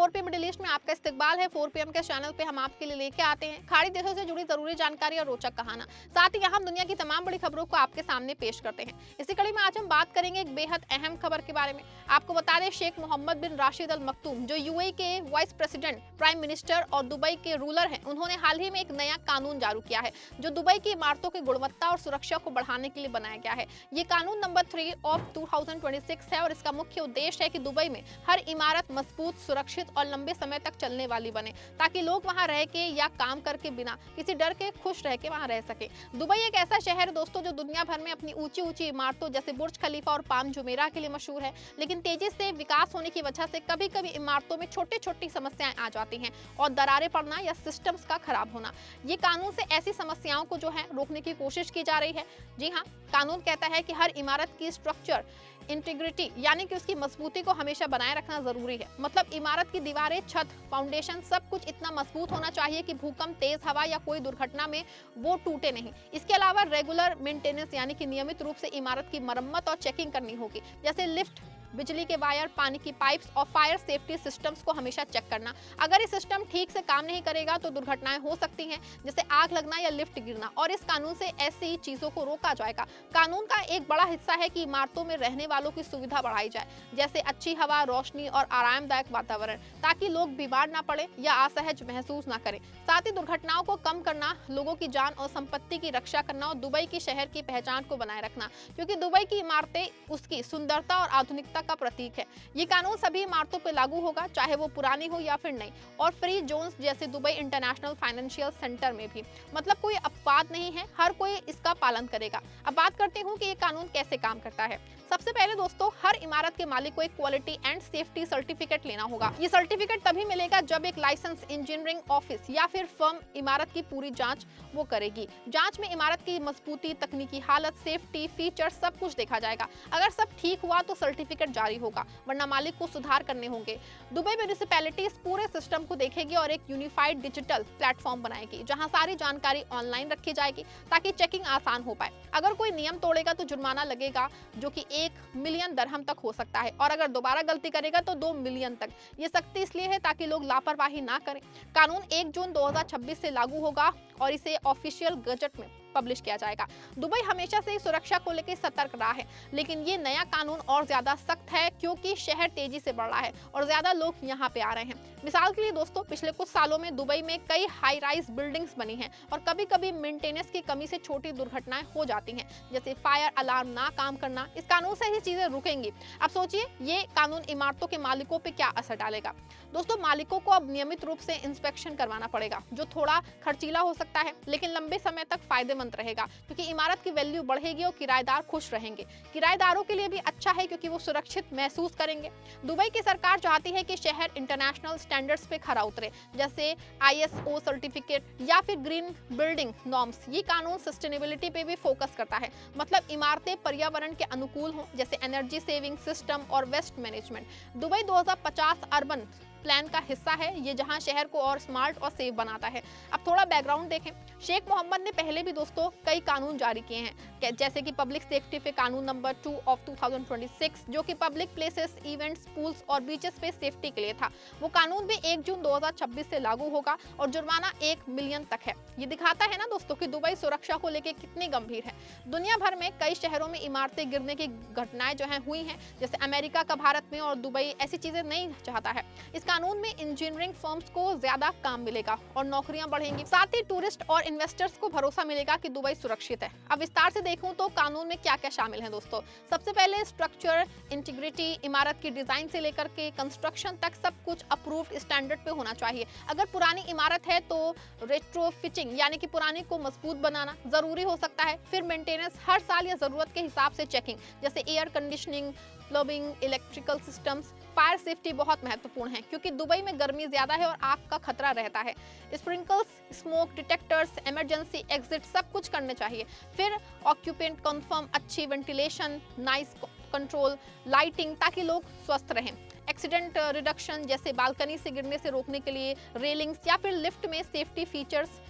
4 PM middle east में आपका इस्तकबाल है। 4 पीएम के चैनल पे हम आपके लिए लेके आते हैं खाड़ी देशों से जुड़ी जरूरी जानकारी और रोचक कहाना। साथ ही यहाँ हम दुनिया की तमाम बड़ी खबरों को आपके सामने पेश करते हैं। इसी कड़ी में आज हम बात करेंगे एक बेहद अहम खबर के बारे में। आपको बता दें, Sheikh Mohammed bin Rashid Al मखतूम, जो यूएई के वाइस प्रेसिडेंट, प्राइम मिनिस्टर और दुबई के रूलर हैं, उन्होंने हाल ही में एक नया कानून जारी किया है जो दुबई की इमारतों की गुणवत्ता और सुरक्षा को बढ़ाने के लिए बनाया गया है। ये कानून नंबर 3 ऑफ 2026 है और इसका मुख्य उद्देश्य है कि दुबई में हर इमारत मजबूत, सुरक्षित और लंबे समय तक चलने वाली बने, ताकि लोग वहां रह के या काम करके बिना किसी डर के खुश रह के वहां रह सके। दुबई एक ऐसा शहर है दोस्तों जो दुनिया भर में अपनी ऊंची ऊंची इमारतों जैसे बुर्ज खलीफा और पाम जुमेरा के लिए मशहूर है, लेकिन तेजी से विकास होने की वजह से कभी कभी इमारतों में छोटी छोटी समस्याएं आ जाती हैं और दरारें पड़ना या सिस्टम्स का खराब होना। ये कानून से ऐसी समस्याओं को जो है रोकने की कोशिश की जा रही है। जी हाँ, कानून कहता है कि हर इमारत की स्ट्रक्चर इंटीग्रिटी यानी कि उसकी मजबूती को हमेशा बनाए रखना जरूरी है। मतलब इमारत की दीवारें, छत, फाउंडेशन सब कुछ इतना मजबूत होना चाहिए कि भूकंप, तेज हवा या कोई दुर्घटना में वो टूटे नहीं। इसके अलावा रेगुलर मेंटेनेंस यानी कि नियमित रूप से इमारत की मरम्मत और चेकिंग करनी होगी, जैसे लिफ्ट, बिजली के वायर, पानी की पाइप्स और फायर सेफ्टी सिस्टम्स को हमेशा चेक करना। अगर ये सिस्टम ठीक से काम नहीं करेगा तो दुर्घटनाएं हो सकती हैं, जैसे आग लगना या लिफ्ट गिरना, और इस कानून से ऐसी चीजों को रोका जाएगा। कानून का एक बड़ा हिस्सा है कि इमारतों में रहने वालों की सुविधा बढ़ाई जाए, जैसे अच्छी हवा, रोशनी और आरामदायक वातावरण, ताकि लोग बीमार ना पड़े या असहज महसूस ना करें। साथ ही दुर्घटनाओं को कम करना, लोगों की जान और संपत्ति की रक्षा करना और दुबई की शहर की पहचान को बनाए रखना, क्योंकि दुबई की इमारतें उसकी सुंदरता और आधुनिकता का प्रतीक है। ये कानून सभी इमारतों पर लागू होगा, चाहे वो पुरानी हो या फिर नई, और फ्री जोन्स जैसे दुबई इंटरनेशनल फाइनेंशियल सेंटर में भी। मतलब कोई अपवाद नहीं है, हर कोई इसका पालन करेगा। अब बात करते हूँ कि ये कानून कैसे काम करता है। सबसे पहले दोस्तों, हर इमारत के मालिक को एक क्वालिटी एंड सेफ्टी सर्टिफिकेट लेना होगा। ये सर्टिफिकेट तभी मिलेगा जब एक लाइसेंस इंजीनियरिंग ऑफिस या फिर फर्म इमारत की पूरी जांच वो करेगी। जांच में इमारत की मजबूती, तकनीकी हालत, सेफ्टी फीचर सब कुछ देखा जाएगा। अगर सब ठीक हुआ तो सर्टिफिकेट जारी होगा, वरना मालिक को सुधार करने होंगे। दुबई म्युनिसिपैलिटी इस पूरे सिस्टम को देखेगी और एक यूनिफाइड डिजिटल प्लेटफॉर्म बनाएगी, जहां सारी जानकारी ऑनलाइन रखी जाएगी ताकि चेकिंग आसान हो पाए। अगर कोई नियम तोड़ेगा तो जुर्माना लगेगा, जो कि 1 मिलियन दरहम तक हो सकता है, और अगर दोबारा गलती करेगा तो 2 मिलियन तक। ये सख्ती इसलिए है ताकि लोग लापरवाही ना करें। कानून 1 जून 2026 से लागू होगा और इसे ऑफिशियल गजट में पब्लिश किया जाएगा। दुबई हमेशा से सुरक्षा को लेकर सतर्क रहा है, लेकिन ये नया कानून और ज्यादा सख्त है क्योंकि शहर तेजी से बढ़ रहा है और ज्यादा लोग यहाँ पे आ रहे हैं। मिसाल के लिए दोस्तों, पिछले कुछ सालों में दुबई में कई हाई राइज बिल्डिंग्स बनी हैं और कभी कभी मेंटेनेंस की कमी से छोटी दुर्घटनाएं हो जाती हैं, जैसे फायर अलार्म ना काम करना। इस कानून से ही चीजें रुकेंगी। अब सोचिए, ये कानून इमारतों के मालिकों पे क्या असर डालेगा। दोस्तों, मालिकों को अब नियमित रूप से इंस्पेक्शन करवाना पड़ेगा, जो थोड़ा खर्चीला हो सकता है, लेकिन लंबे समय तक फायदेमंद रहेगा, क्योंकि इमारत की वैल्यू बढ़ेगी और किराएदार खुश रहेंगे। किराएदारों के लिए भी अच्छा है क्योंकि वो सुरक्षित महसूस करेंगे। दुबई की सरकार चाहती है कि शहर इंटरनेशनल स्टैंडर्ड्स पे खरा उतरे, जैसे आईएसओ सर्टिफिकेट या फिर ग्रीन बिल्डिंग नॉर्म्स। ये कानून सस्टेनेबिलिटी पे भी फोकस करता है, मतलब इमारतें पर्यावरण के अनुकूल हों, जैसे एनर्जी सेविंग सिस्टम और waste management. Dubai 2050 urban plan का हिस्सा है ये, जहां शहर को और स्मार्ट और सेफ बनाता है। अब थोड़ा बैकग्राउंड देखें। शेख मोहम्मद ने पहले भी दोस्तों कई कानून जारी किए हैं, जैसे कि पब्लिक सेफ्टी पे कानून नंबर 2 ऑफ 2026, जो कि पब्लिक प्लेसेस, इवेंट्स, पूल्स और बीचेस पे सेफ्टी के लिए था। वो कानून भी 1 जून 2026 से लागू होगा और जुर्माना 1 मिलियन तक है। ये दिखाता है ना दोस्तों कि दुबई सुरक्षा को लेकर कितनी गंभीर है। दुनिया भर में कई शहरों में इमारतें गिरने की घटनाएं जो है हुई हैं, जैसे अमेरिका का भारत में, और दुबई ऐसी चीजें नहीं चाहता है। इस कानून में इंजीनियरिंग फर्म्स को ज्यादा काम मिलेगा और नौकरियां बढ़ेंगी। साथ ही टूरिस्ट और इन्वेस्टर्स को भरोसा मिलेगा कि दुबई सुरक्षित है। अब विस्तार से देखूं तो कानून में क्या क्या शामिल है दोस्तों। सबसे पहले स्ट्रक्चर इंटीग्रिटी, इमारत की डिजाइन से लेकर के कंस्ट्रक्शन तक सब कुछ अप्रूव्ड स्टैंडर्ड पे होना चाहिए। अगर पुरानी इमारत है तो रेट्रोफिटिंग यानी कि पुरानी को मजबूत बनाना जरूरी हो सकता है। फिर मेंटेनेंस हर साल या जरूरत के हिसाब से चेकिंग, जैसे air conditioning, plumbing, electrical systems. Fire safety बहुत महत्वपूर्ण है क्योंकि दुबई में गर्मी ज्यादा है और आग का खतरा रहता है। Sprinkles, smoke detectors, emergency exit सब कुछ करने चाहिए। फिर ऑक्यूपेंट कंफर्म, अच्छी वेंटिलेशन, नाइस कंट्रोल, लाइटिंग, ताकि लोग स्वस्थ रहें। एक्सीडेंट रिडक्शन, जैसे बालकनी से गिरने से रोकने के लिए रेलिंग्स या फिर लिफ्ट में सेफ्टी फीचर्स,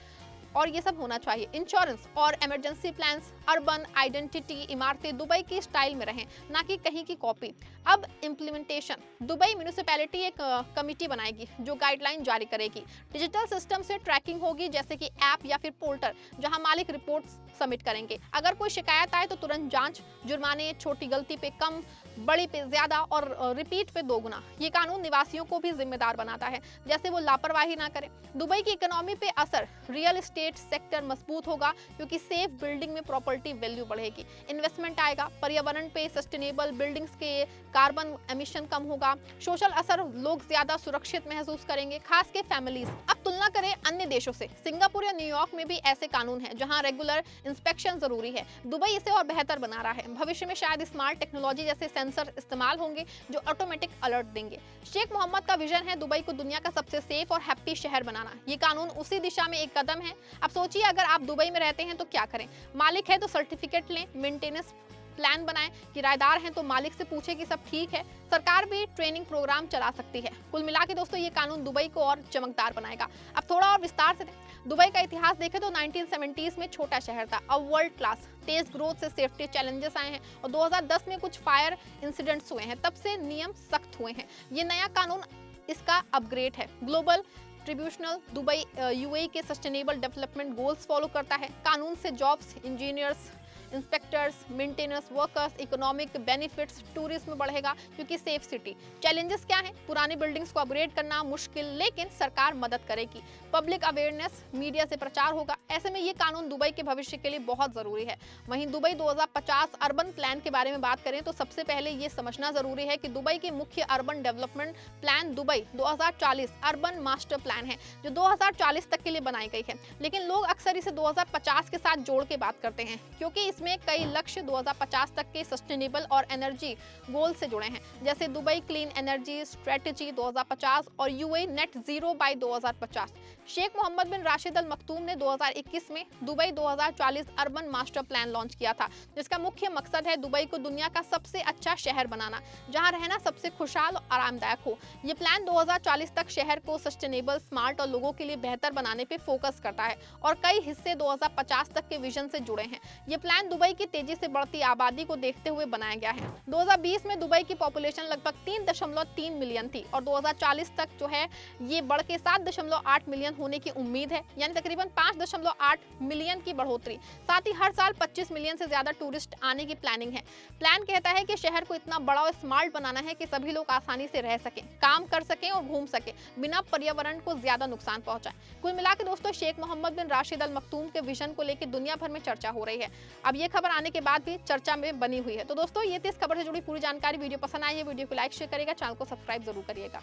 और ये सब होना चाहिए। इंश्योरेंस और इमरजेंसी प्लान्स, अर्बन आइडेंटिटी इमारतें दुबई की स्टाइल में रहें, ना कि कहीं की कॉपी। अब इम्प्लीमेंटेशन, दुबई म्यूनिसिपैलिटी एक कमिटी बनाएगी जो गाइडलाइन जारी करेगी। डिजिटल सिस्टम से ट्रैकिंग होगी, जैसे कि ऐप या फिर पोर्टल, जहां मालिक रिपोर्ट सबमिट करेंगे। अगर कोई शिकायत आए तो तुरंत जांच, जुर्माने छोटी गलती पे कम, बड़ी पे ज्यादा और रिपीट पे दोगुना। ये कानून निवासियों को भी जिम्मेदार बनाता है, जैसे वो लापरवाही ना करें। दुबई की इकोनॉमी पे असर, रियल एस्टेट सेक्टर मजबूत होगा क्योंकि सेफ बिल्डिंग में प्रॉपर्टी वैल्यू बढ़ेगी, इन्वेस्टमेंट आएगा। पर्यावरण पे सस्टेनेबल बिल्डिंग्स के कार्बन एमिशन कम होगा। सोशल असर, लोग ज्यादा सुरक्षित महसूस करेंगे, खास के फैमिलीज। अब तुलना करें अन्य देशों से, सिंगापुर या न्यूयॉर्क में भी ऐसे कानून हैं जहां रेगुलर इंस्पेक्शन जरूरी है। दुबई इसे और बेहतर बना रहा है। भविष्य में शायद स्मार्ट टेक्नोलॉजी जैसे सेंसर इस्तेमाल होंगे जो ऑटोमेटिक अलर्ट देंगे। शेख मोहम्मद का विजन है दुबई को दुनिया का सबसे सेफ और हैप्पी शहर बनाना। ये कानून उसी दिशा में एक कदम है। अब सोचिए, अगर आप दुबई में रहते हैं तो क्या करें? मालिक है तो सर्टिफिकेट लें, मेंटेनेंस प्लान बनाएं, किराएदार हैं तो मालिक से पूछे कि सब ठीक है। सरकार भी ट्रेनिंग प्रोग्राम चला सकती है। कुल मिला के दोस्तों, ये कानून दुबई को और चमकदार बनाएगा। अब थोड़ा और विस्तार से दुबई का इतिहास देखें तो 1970s में छोटा शहर था, अब वर्ल्ड क्लास। तेज ग्रोथ से सेफ्टी चैलेंजेस आए हैं और 2010 में कुछ फायर इंसिडेंट्स हुए हैं, तब से नियम सख्त हुए हैं। ये नया कानून इसका अपग्रेड है। ग्लोबल ट्रिब्यूनल दुबई यूएई के सस्टेनेबल डेवलपमेंट गोल्स फॉलो करता है। कानून से jobs, engineers, inspectors, maintenance workers, economic benefits, tourism बढ़ेगा क्योंकि सेफ सिटी। चैलेंजेस क्या हैं? पुरानी बिल्डिंग्स को अपग्रेड करना मुश्किल, लेकिन सरकार मदद करेगी। पब्लिक अवेयरनेस, मीडिया से प्रचार होगा। ऐसे में ये कानून दुबई के भविष्य के लिए बहुत जरूरी है। वहीं दुबई 2050 अर्बन प्लान के बारे में बात करें तो सबसे पहले ये समझना जरूरी है कि दुबई की मुख्य urban development plan Dubai 2040 urban master plan है, जो 2040 तक के लिए बनाई गई है। लेकिन लोग अक्सर इसे 2050 के साथ जोड़ के बात करते हैं, क्योंकि इसमें कई लक्ष्य 2050 तक के सस्टेनेबल और एनर्जी गोल से जुड़े हैं, जैसे दुबई क्लीन एनर्जी स्ट्रेटजी 2050 और UAE net zero by 2050। Sheikh Mohammed bin Rashid Al Maktoum ने 2021 में Dubai 2040 urban master plan launch किया था, जिसका मुख्य मकसद है दुबई को दुनिया का सबसे अच्छा शहर बनाना, जहां रहना सबसे खुशहाल और आरामदायक हो। ये प्लान 2040 तक शहर को सस्टेनेबल, स्मार्ट और लोगों के लिए बेहतर बनाने पे फोकस करता है और कई हिस्से 2050 तक के विजन से जुड़े हैं। ये प्लान दुबई की तेजी से बढ़ती आबादी को देखते हुए बनाया गया है। 2020 में दुबई की पॉपुलेशन लगभग 3.3 मिलियन थी और 2040 तक जो है ये बढ़ के 7.8 मिलियन होने की उम्मीद है, यानी तकरीबन 5.8 मिलियन की बढ़ोतरी। साथ ही हर साल 25 मिलियन से ज्यादा टूरिस्ट आने की प्लानिंग है। प्लान कहता है कि शहर को इतना बड़ा और स्मार्ट बनाना है कि सभी लोग आसानी से रह सकें, काम कर सकें और घूम सकें, बिना पर्यावरण को ज्यादा नुकसान पहुंचाए। कुल मिलाकर दोस्तों, Sheikh Mohammed bin Rashid Al मखतूम के विजन को लेकर दुनिया भर में चर्चा हो रही है। अब ये खबर आने के बाद भी चर्चा में बनी हुई है। तो दोस्तों, ये थी इस खबर से जुड़ी पूरी जानकारी। वीडियो पसंद आई है, वीडियो को लाइक शेयर करिएगा, चैनल को सब्सक्राइब जरूर करिएगा।